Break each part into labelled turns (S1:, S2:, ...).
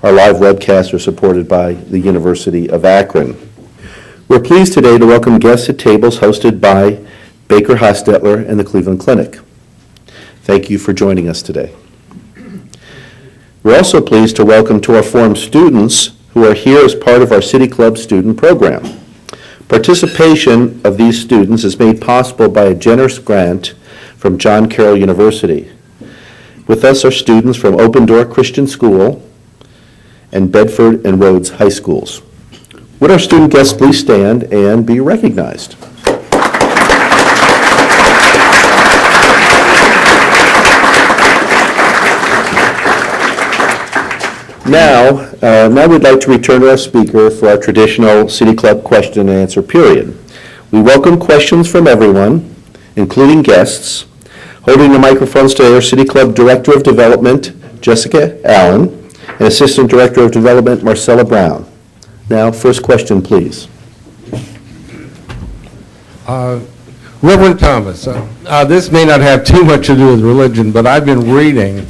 S1: Our live webcasts are supported by the University of Akron. We're pleased today to welcome guests at tables hosted by Baker Hostetler and the Cleveland Clinic. Thank you for joining us today. We're also pleased to welcome to our forum students who are here as part of our City Club student program. Participation of these students is made possible by a generous grant from John Carroll University. With us are students from Open Door Christian School and Bedford and Rhodes High Schools. Would our student guests please stand and be recognized? Now we'd like to return to our speaker for our traditional City Club question and answer period. We welcome questions from everyone, including guests. Holding the microphones today are City Club Director of Development, Jessica Allen, and Assistant Director of Development, Marcella Brown. Now, first question, please.
S2: Reverend Thomas, this may not have too much to do with religion, but I've been reading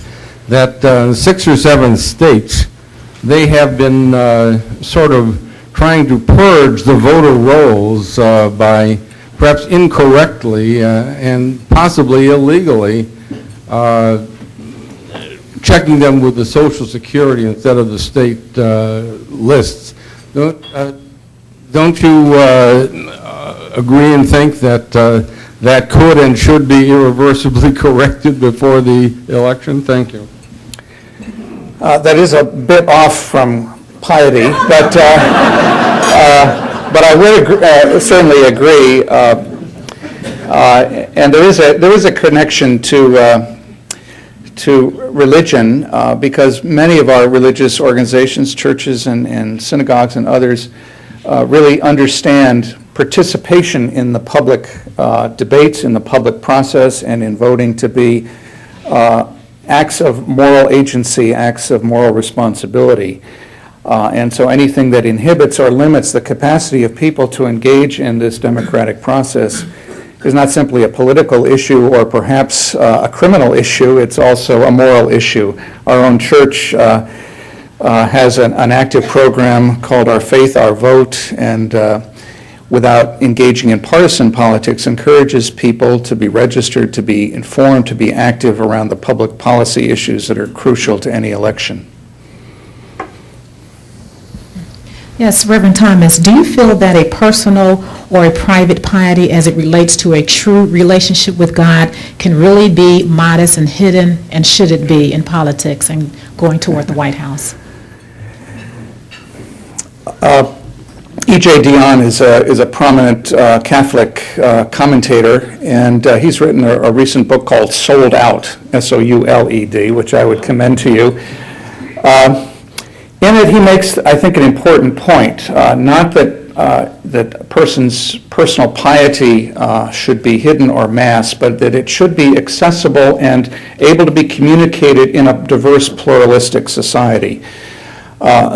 S2: that 6 or 7 states, they have been sort of trying to purge the voter rolls by perhaps incorrectly and possibly illegally checking them with the Social Security instead of the state lists. Don't you agree and think that that could and should be irreversibly corrected before the election? Thank you.
S3: That is a bit off from piety, but I would certainly agree. And there is a connection to religion because many of our religious organizations, churches and synagogues and others, really understand participation in the public debates, in the public process, and in voting to be acts of moral agency, acts of moral responsibility. And so anything that inhibits or limits the capacity of people to engage in this democratic process is not simply a political issue or perhaps a criminal issue, it's also a moral issue. Our own church has an active program called Our Faith, Our Vote, and without engaging in partisan politics, encourages people to be registered, to be informed, to be active around the public policy issues that are crucial to any election.
S4: Yes, Reverend Thomas, do you feel that a personal or a private piety as it relates to a true relationship with God can really be modest and hidden, and should it be in politics and going toward the White House? E.J. Dionne is a prominent Catholic commentator, and he's written a recent book called Sold Out, S-O-U-L-E-D, which I would commend to you. In it, he makes, I think, an important point, not that a person's personal piety should be hidden or masked, but that it should be accessible and able to be communicated in a diverse, pluralistic society.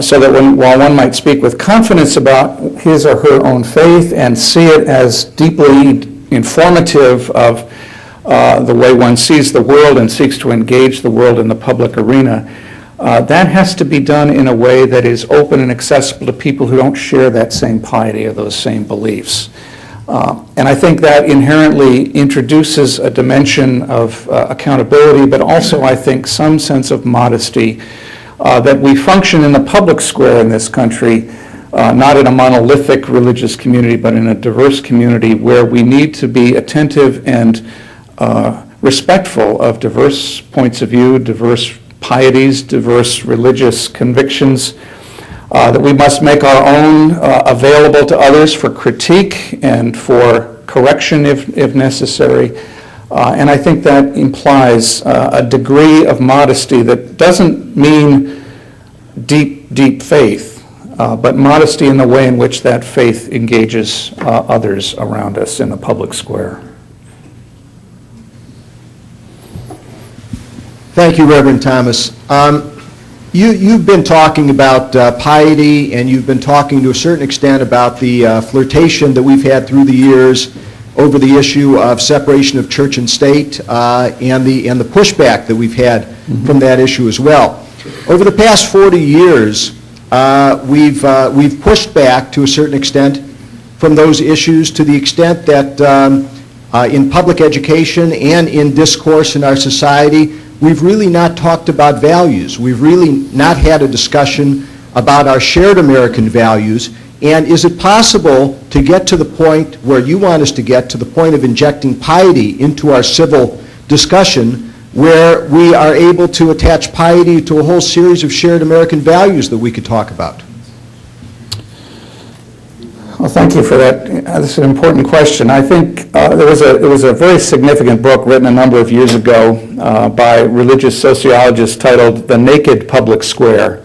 S4: So that while one might speak with confidence about his or her own faith and see it as deeply informative of the way one sees the world and seeks to engage the world in the public arena, that has to be done in a way that is open and accessible to people who don't share that same piety or those same beliefs. And I think that inherently introduces a dimension of accountability, but also, I think, some sense of modesty that we function in the public square in this country, not in a monolithic religious community, but in a diverse community where we need to be attentive and respectful of diverse points of view, diverse pieties, diverse religious convictions, that we must make our own available to others for critique and for correction if necessary. And I think that implies a degree of modesty that doesn't mean deep faith, but modesty in the way in which that faith engages others around us in the public square.
S5: Thank you, Reverend Thomas. You've been talking about piety, and you've been talking to a certain extent about the flirtation that we've had through the years over the issue of separation of church and state, and the pushback that we've had from that issue as well. Over the past 40 years, we've pushed back to a certain extent from those issues to the extent that in public education and in discourse in our society, we've really not talked about values. We've really not had a discussion about our shared American values. And is it possible to get to the point where you want us to get, to the point of injecting piety into our civil discussion, where we are able to attach piety to a whole series of shared American values that we could talk about?
S3: Well, thank you for that. This is an important question. I think there was a very significant book written a number of years ago by religious sociologists titled "The Naked Public Square,"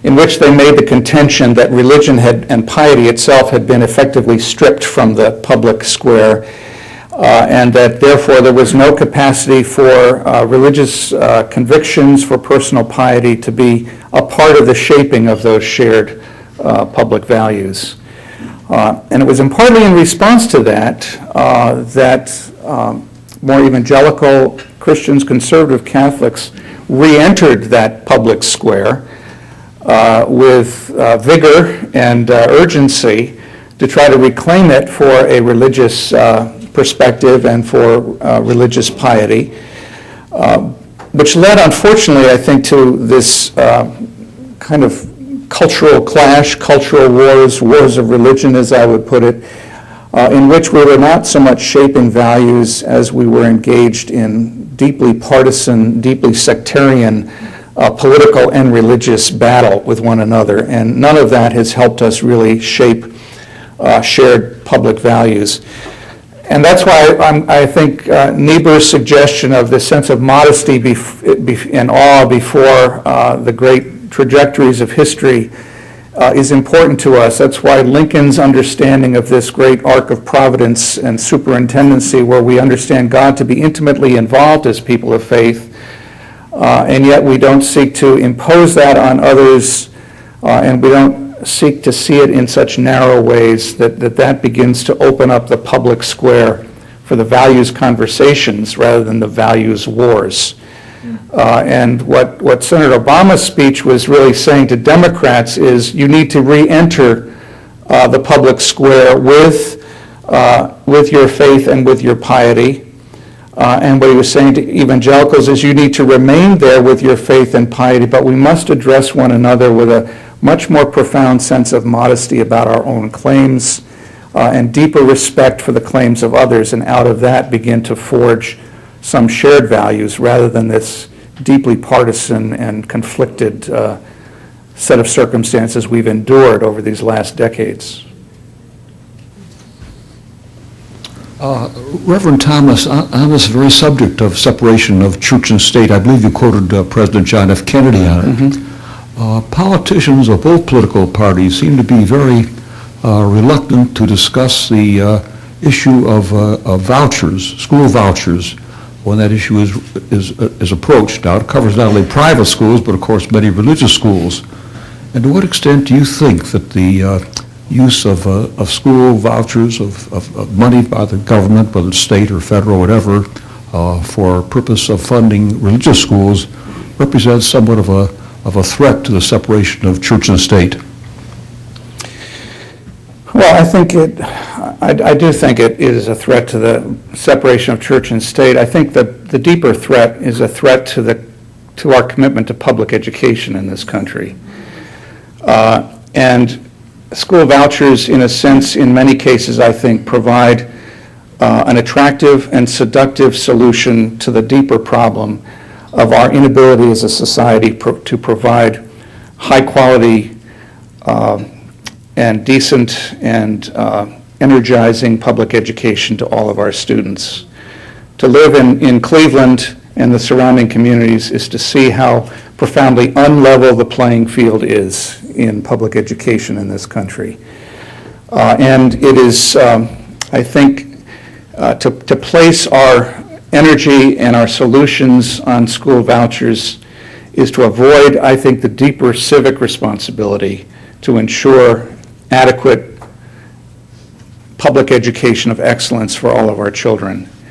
S3: in which they made the contention that religion and piety itself had been effectively stripped from the public square, and that therefore there was no capacity for religious convictions, for personal piety to be a part of the shaping of those shared public values. And it was partly in response to that more evangelical Christians, conservative Catholics, re-entered that public square with vigor and urgency to try to reclaim it for a religious perspective and for religious piety, which led, unfortunately, I think, to this kind of cultural clash, cultural wars of religion, as I would put it, in which we were not so much shaping values as we were engaged in deeply partisan, deeply sectarian political and religious battle with one another. And none of that has helped us really shape shared public values. And that's why I think Niebuhr's suggestion of the sense of modesty and awe before the great trajectories of history is important to us. That's why Lincoln's understanding of this great arc of providence and superintendency, where we understand God to be intimately involved as people of faith, and yet we don't seek to impose that on others, and we don't seek to see it in such narrow ways that begins to open up the public square for the values conversations rather than the values wars. And what Senator Obama's speech was really saying to Democrats is you need to re-enter the public square with your faith and with your piety. And what he was saying to evangelicals is you need to remain there with your faith and piety, but we must address one another with a much more profound sense of modesty about our own claims and deeper respect for the claims of others, and out of that begin to forge some shared values rather than this deeply partisan and conflicted set of circumstances we've endured over these last decades.
S6: Reverend Thomas, on this very subject of separation of church and state, I believe you quoted President John F. Kennedy on it. Mm-hmm. Politicians of both political parties seem to be very reluctant to discuss the issue of vouchers, school vouchers, when that issue is approached. Now, it covers not only private schools, but of course many religious schools. And to what extent do you think that the use of school vouchers, of money by the government, whether it's state or federal or whatever, for purpose of funding religious schools, represents somewhat of a threat to the separation of church and state?
S3: Well, I do think it is a threat to the separation of church and state. I think the deeper threat is a threat to our commitment to public education in this country. And school vouchers, in a sense, in many cases, I think, provide an attractive and seductive solution to the deeper problem of our inability as a society to provide high-quality and decent and energizing public education to all of our students. To live in Cleveland and the surrounding communities is to see how profoundly unlevel the playing field is in public education in this country. And it is, I think, to place our energy and our solutions on school vouchers is to avoid, I think, the deeper civic responsibility to ensure adequate public education of excellence for all of our children.